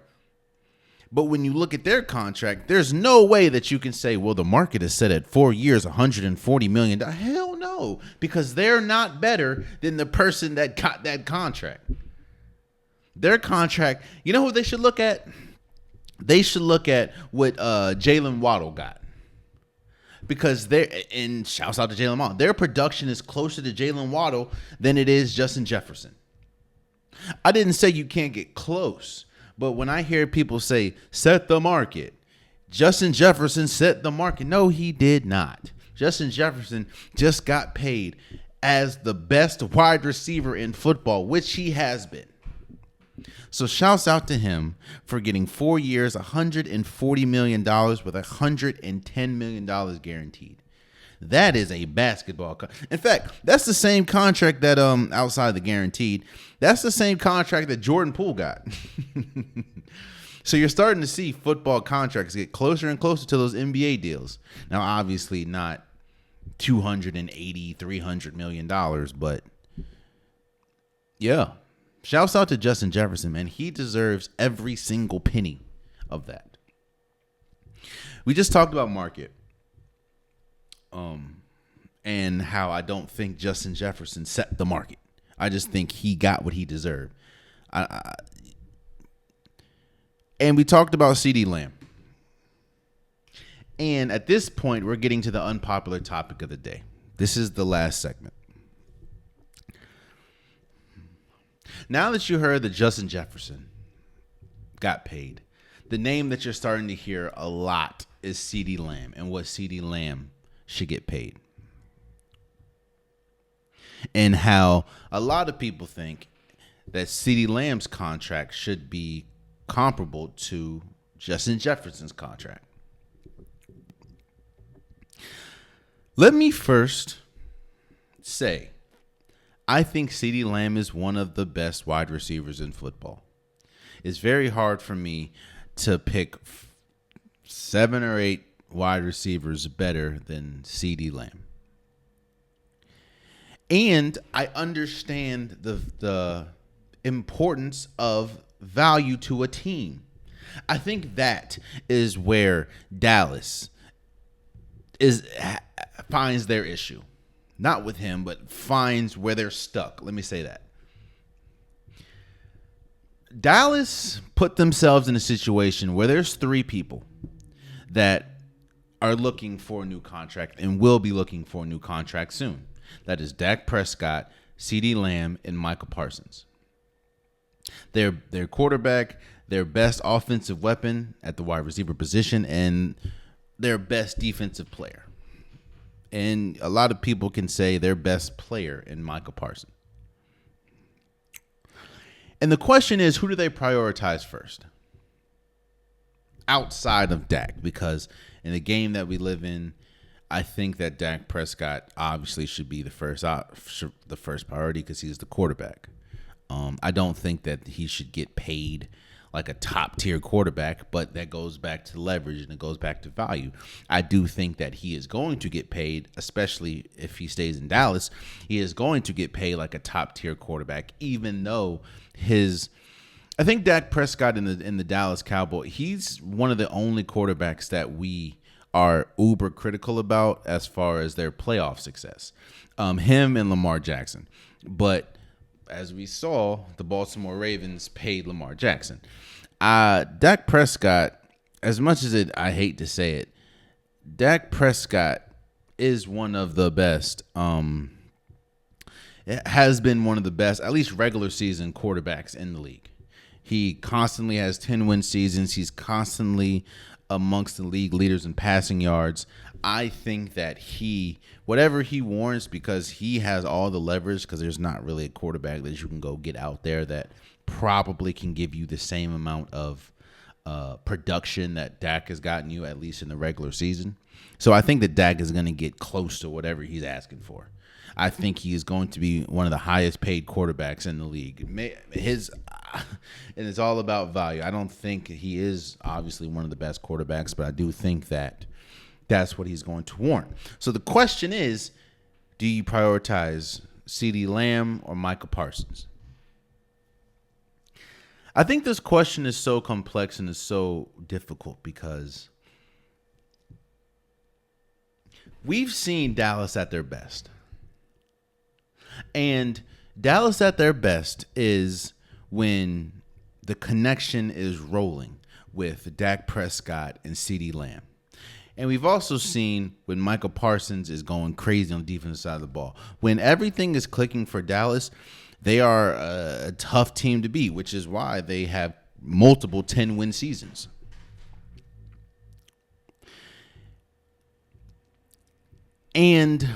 But when you look at their contract, there's no way that you can say, well, the market is set at 4 years, $140 million. Hell no, because they're not better than the person that got that contract. Their contract, you know what they should look at? They should look at what Jalen Waddle got. Because and shouts out to Jalen Waddle, their production is closer to Jalen Waddle than it is Justin Jefferson. I didn't say you can't get close. But when I hear people say, set the market, Justin Jefferson set the market. No, he did not. Justin Jefferson just got paid as the best wide receiver in football, which he has been. So shouts out to him for getting 4 years, $140 million with $110 million guaranteed. That is a basketball. In fact, that's the same contract that outside the guaranteed. That's the same contract that Jordan Poole got. So you're starting to see football contracts get closer and closer to those NBA deals. Now, obviously not $280, $300 million, but yeah. Shouts out to Justin Jefferson, man. He deserves every single penny of that. We just talked about market. And how I don't think Justin Jefferson set the market. I just think he got what he deserved. And we talked about Ceedee Lamb. And at this point, we're getting to the unpopular topic of the day. This is the last segment. Now that you heard that Justin Jefferson got paid, the name that you're starting to hear a lot is Ceedee Lamb and what Ceedee Lamb should get paid. And how a lot of people think that Ceedee Lamb's contract should be comparable to Justin Jefferson's contract. Let me first say, I think Ceedee Lamb is one of the best wide receivers in football. It's very hard for me to pick 7 or 8 wide receivers better than Ceedee Lamb. And I understand the importance of value to a team. I think that is where Dallas finds their issue. Not with him, but finds where they're stuck. Let me say that. Dallas put themselves in a situation where there's 3 people that are looking for a new contract and will be looking for a new contract soon. That is Dak Prescott, Ceedee Lamb, and Micah Parsons. Their quarterback, their best offensive weapon at the wide receiver position, and their best defensive player. And a lot of people can say their best player in Micah Parsons. And the question is, who do they prioritize first? Outside of Dak, because in the game that we live in, I think that Dak Prescott obviously should be the first priority because he's the quarterback. I don't think that he should get paid like a top tier quarterback, but that goes back to leverage and it goes back to value. I do think that he is going to get paid, especially if he stays in Dallas. He is going to get paid like a top tier quarterback, even though I think Dak Prescott in the Dallas Cowboys, he's one of the only quarterbacks that we are uber critical about as far as their playoff success. Him and Lamar Jackson. But as we saw, the Baltimore Ravens paid Lamar Jackson. Dak Prescott, as much as I hate to say it, Dak Prescott is one of the best. It has been one of the best, at least regular season quarterbacks in the league. He constantly has 10-win seasons. He's constantly amongst the league leaders in passing yards. I think that whatever he warrants, because he has all the leverage, because there's not really a quarterback that you can go get out there that probably can give you the same amount of production that Dak has gotten you, at least in the regular season. So I think that Dak is going to get close to whatever he's asking for. I think he is going to be one of the highest paid quarterbacks in the league. And it's all about value. I don't think he is obviously one of the best quarterbacks, but I do think that that's what he's going to warrant. So the question is, do you prioritize Ceedee Lamb or Micah Parsons? I think this question is so complex and is so difficult because we've seen Dallas at their best. And Dallas at their best is when the connection is rolling with Dak Prescott and Ceedee Lamb. And we've also seen when Micah Parsons is going crazy on the defensive side of the ball. When everything is clicking for Dallas, they are a tough team to beat, which is why they have multiple 10-win seasons. And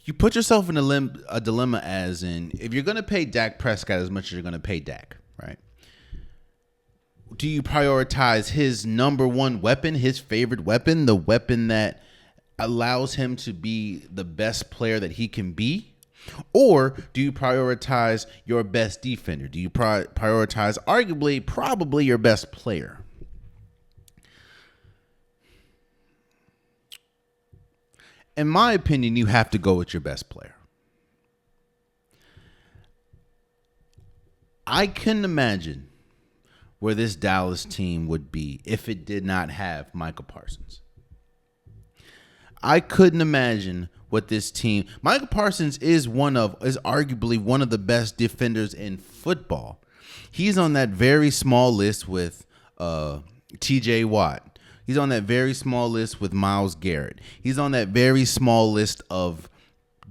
you put yourself in a dilemma as in, if you're going to pay Dak Prescott as much as you're going to pay Dak, right? Do you prioritize his number one weapon, his favorite weapon, the weapon that allows him to be the best player that he can be? Or do you prioritize your best defender? Do you prioritize probably your best player? In my opinion, you have to go with your best player. I couldn't imagine where this Dallas team would be if it did not have Micah Parsons. I couldn't imagine what this team. Micah Parsons is arguably one of the best defenders in football. He's on that very small list with T.J. Watt. He's on that very small list with Myles Garrett. He's on that very small list of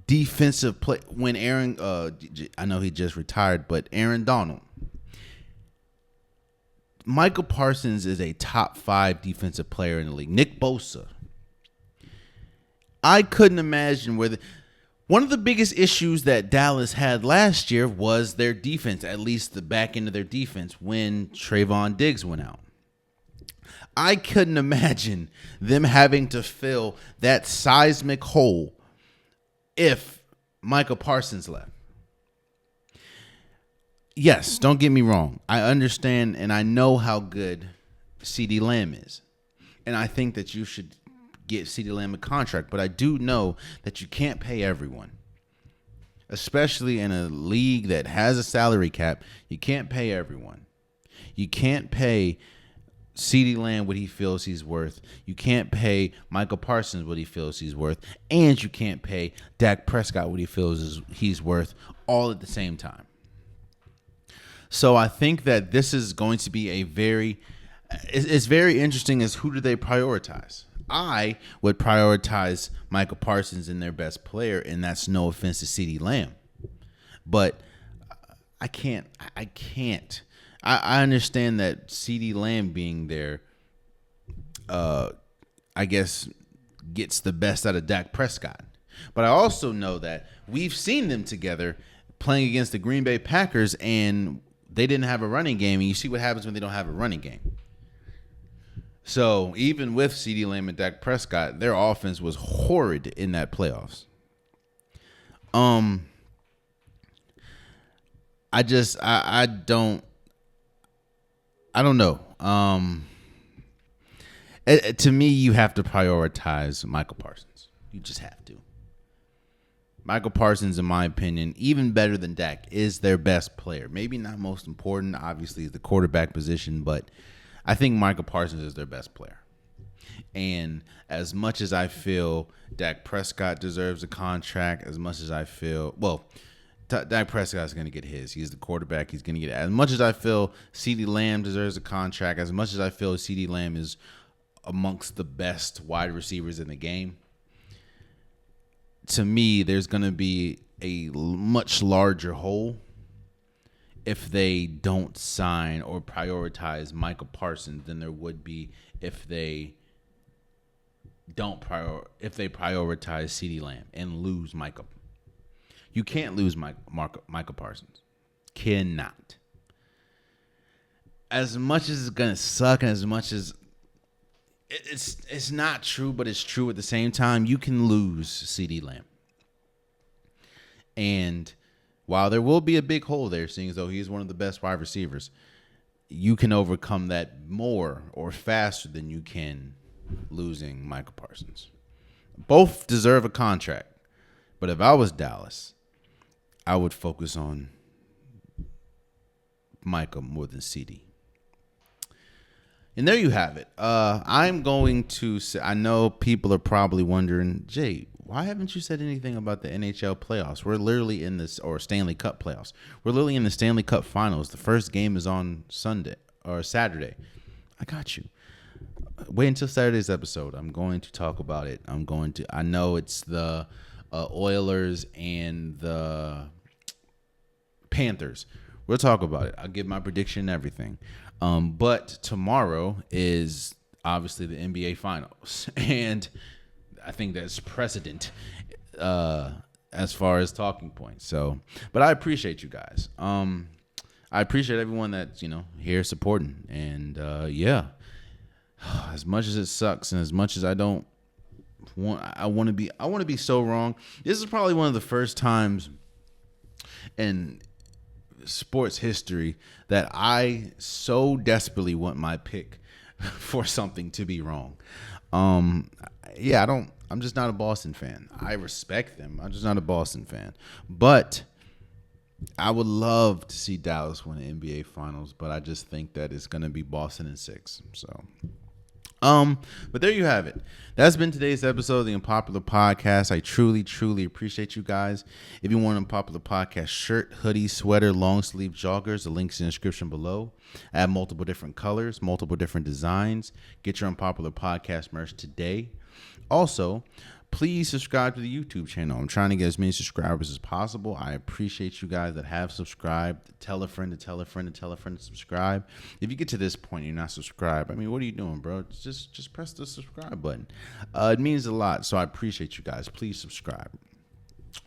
defensive play. When I know he just retired, but Aaron Donald. Micah Parsons is a top 5 defensive player in the league. Nick Bosa. I couldn't imagine one of the biggest issues that Dallas had last year was their defense, at least the back end of their defense, when Trayvon Diggs went out. I couldn't imagine them having to fill that seismic hole if Micah Parsons left. Yes, don't get me wrong. I understand and I know how good Ceedee Lamb is. And I think that you should get Ceedee Lamb a contract. But I do know that you can't pay everyone. Especially in a league that has a salary cap, you can't pay everyone. You can't pay Ceedee Lamb what he feels he's worth. You can't pay Micah Parsons what he feels he's worth. And you can't pay Dak Prescott what he feels he's worth all at the same time. So I think that this is going to be it's very interesting as who do they prioritize. I would prioritize Micah Parsons in their best player, and that's no offense to Ceedee Lamb. But I can't. I understand that Ceedee Lamb being there, I guess, gets the best out of Dak Prescott. But I also know that we've seen them together playing against the Green Bay Packers, and they didn't have a running game. And you see what happens when they don't have a running game. So even with Ceedee Lamb and Dak Prescott, their offense was horrid in that playoffs. I don't know. To me, you have to prioritize Michael Parsons. You just have to. Michael Parsons, in my opinion, even better than Dak, is their best player. Maybe not most important, obviously, is the quarterback position, but I think Michael Parsons is their best player. And as much as I feel Dak Prescott deserves a contract, as much as I feel, Dak Prescott is going to get his. He's the quarterback. He's going to get it. As much as I feel Ceedee Lamb deserves a contract, as much as I feel Ceedee Lamb is amongst the best wide receivers in the game, to me, there's going to be a much larger hole if they don't sign or prioritize Michael Parsons than there would be if they prioritize Ceedee Lamb and lose Michael. You can't lose Micah Parsons. Cannot. As much as it's gonna suck, and as much as it's not true, but it's true at the same time, you can lose Ceedee Lamb. And while there will be a big hole there, seeing as though he's one of the best wide receivers, you can overcome that more or faster than you can losing Micah Parsons. Both deserve a contract. But if I was Dallas, I would focus on Micah more than Ceedee. And there you have it. I'm going to say, I know people are probably wondering, Jay, why haven't you said anything about the NHL playoffs? We're literally in this, or Stanley Cup playoffs. We're literally in the Stanley Cup finals. The first game is on Sunday or Saturday. I got you. Wait until Saturday's episode. I'm going to talk about it. I know it's the Oilers and the Panthers. We'll talk about it. I'll give my prediction and everything. But tomorrow is obviously the NBA Finals, and I think that's precedent as far as talking points. So, but I appreciate you guys. I appreciate everyone that's here supporting, and as much as it sucks, and as much as I don't want to be so wrong. This is probably one of the first times in sports history that I so desperately want my pick for something to be wrong. I'm just not a Boston fan. I respect them. I'm just not a Boston fan. But I would love to see Dallas win the NBA Finals, but I just think that it's going to be Boston in 6. So but there you have it. That's been today's episode of the Unpopular Podcast. I truly, truly appreciate you guys. If you want an Unpopular Podcast shirt, hoodie, sweater, long sleeve joggers, the link's in the description below. I have multiple different colors, multiple different designs. Get your Unpopular Podcast merch today. Also, please subscribe to the YouTube channel. I'm trying to get as many subscribers as possible. I appreciate you guys that have subscribed. Tell a friend to tell a friend to tell a friend to subscribe. If you get to this point and you're not subscribed, what are you doing, bro? Just press the subscribe button. It means a lot, so I appreciate you guys. Please subscribe.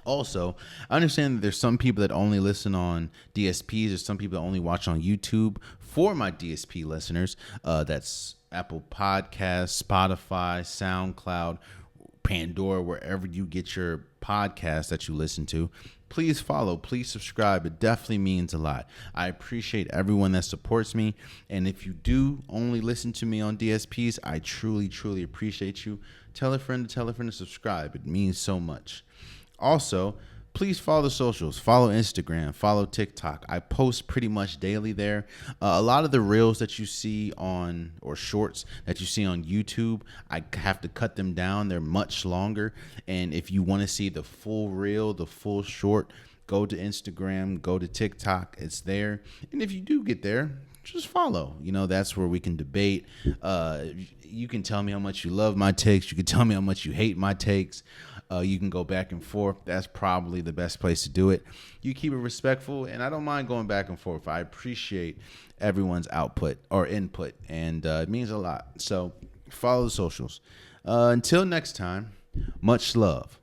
Also, I understand that there's some people that only listen on DSPs. There's some people that only watch on YouTube. For my DSP listeners, that's Apple Podcasts, Spotify, SoundCloud, Pandora, wherever you get your podcast that you listen to. Please follow, please subscribe. It definitely means a lot. I appreciate everyone that supports me. And if you do only listen to me on DSPs, I truly, truly appreciate you. Tell a friend to subscribe. It means so much. Also, please follow the socials. Follow Instagram. Follow TikTok. I post pretty much daily there. A lot of the reels that you see on, or shorts that you see on YouTube, I have to cut them down. They're much longer. And if you want to see the full reel, the full short, go to Instagram, go to TikTok. It's there. And if you do get there, just follow. That's where we can debate. You can tell me how much you love my takes. You can tell me how much you hate my takes. You can go back and forth. That's probably the best place to do it. You keep it respectful, and I don't mind going back and forth. I appreciate everyone's output or input, and it means a lot. So follow the socials. Until next time, much love.